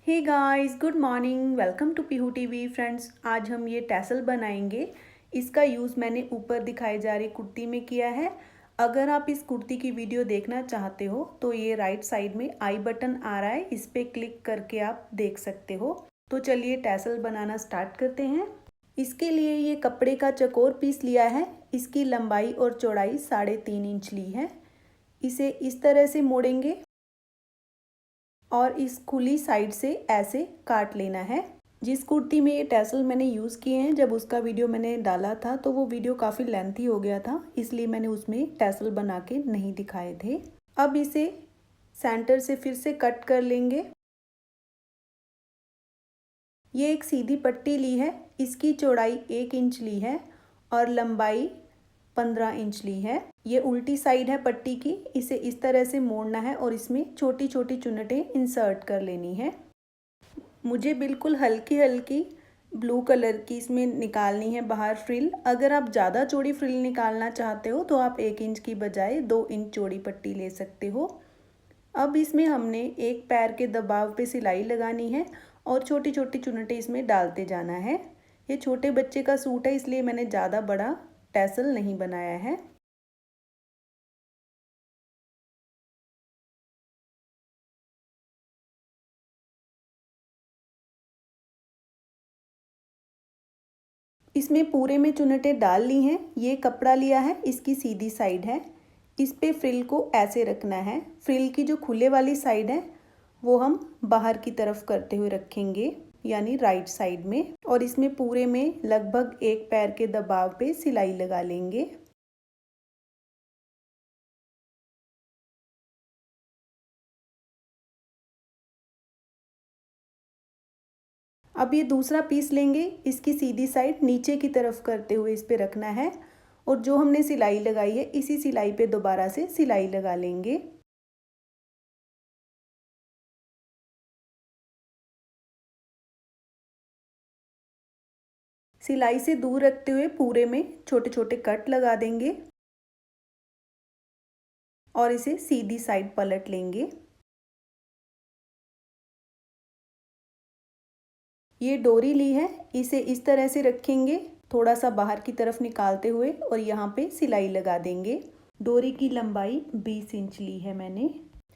Hey guys, good morning. Welcome to Pihu TV. Friends, आज हम ये टैसल बनाएंगे। इसका यूज़ मैंने ऊपर दिखाई जा रही कुर्ती में किया है। अगर आप इस कुर्ती की वीडियो देखना चाहते हो तो ये राइट साइड में आई बटन आ रहा है, इस पर क्लिक करके आप देख सकते हो। तो चलिए टैसल बनाना स्टार्ट करते हैं। इसके लिए ये कपड़े का चकोर पीस लिया है। इसकी लंबाई और चौड़ाई 3.5 इंच ली है। इसे इस तरह से मोड़ेंगे और इस खुली साइड से ऐसे काट लेना है। जिस कुर्ती में ये टैसल मैंने यूज़ किए हैं, जब उसका वीडियो मैंने डाला था तो वो वीडियो काफ़ी लेंथी हो गया था, इसलिए मैंने उसमें टैसल बना के नहीं दिखाए थे। अब इसे सेंटर से फिर से कट कर लेंगे। ये एक सीधी पट्टी ली है। इसकी चौड़ाई 1 इंच ली है और लंबाई 15 इंच ली है। ये उल्टी साइड है पट्टी की। इसे इस तरह से मोड़ना है और इसमें छोटी छोटी चुन्नटें इंसर्ट कर लेनी है। मुझे बिल्कुल हल्की हल्की ब्लू कलर की इसमें निकालनी है बाहर फ्रिल। अगर आप ज़्यादा चौड़ी फ्रिल निकालना चाहते हो तो आप 1 इंच की बजाय 2 इंच चौड़ी पट्टी ले सकते हो। अब इसमें हमने एक पैर के दबाव पे सिलाई लगानी है और छोटी छोटी चुन्नटें इसमें डालते जाना है। ये छोटे बच्चे का सूट है, इसलिए मैंने ज़्यादा बड़ा टैसल नहीं बनाया है। इसमें पूरे में चुन्नटें डाल ली हैं। ये कपड़ा लिया है, इसकी सीधी साइड है। इस पे फ्रिल को ऐसे रखना है। फ्रिल की जो खुले वाली साइड है वो हम बाहर की तरफ करते हुए रखेंगे, यानी राइट साइड में। और इसमें पूरे में लगभग एक पैर के दबाव पे सिलाई लगा लेंगे। अब ये दूसरा पीस लेंगे। इसकी सीधी साइड नीचे की तरफ करते हुए इस पे रखना है और जो हमने सिलाई लगाई है इसी सिलाई पे दोबारा से सिलाई लगा लेंगे। सिलाई से दूर रखते हुए पूरे में छोटे छोटे कट लगा देंगे और इसे सीधी साइड पलट लेंगे। ये डोरी ली है, इसे इस तरह से रखेंगे, थोड़ा सा बाहर की तरफ निकालते हुए, और यहाँ पे सिलाई लगा देंगे। डोरी की लंबाई 20 इंच ली है मैंने।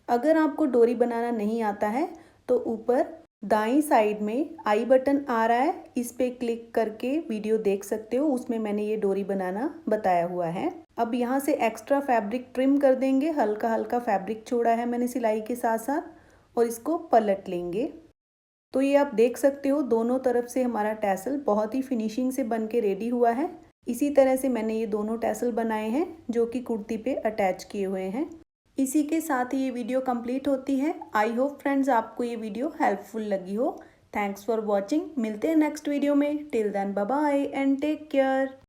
अगर आपको डोरी बनाना नहीं आता है तो ऊपर दाईं साइड में आई बटन आ रहा है, इस पे क्लिक करके वीडियो देख सकते हो। उसमें मैंने ये डोरी बनाना बताया हुआ है। अब यहाँ से एक्स्ट्रा फैब्रिक ट्रिम कर देंगे। हल्का हल्का फैब्रिक छोड़ा है मैंने सिलाई के साथ साथ, और इसको पलट लेंगे। तो ये आप देख सकते हो दोनों तरफ से हमारा टैसल बहुत ही फिनिशिंग से बन के रेडी हुआ है। इसी तरह से मैंने ये दोनों टैसल बनाए हैं जो कि कुर्ती पे अटैच किए हुए हैं। इसी के साथ ही ये वीडियो कंप्लीट होती है। आई होप फ्रेंड्स आपको ये वीडियो हेल्पफुल लगी हो। Thanks for watching. मिलते हैं नेक्स्ट वीडियो में। Till then bye bye and take care.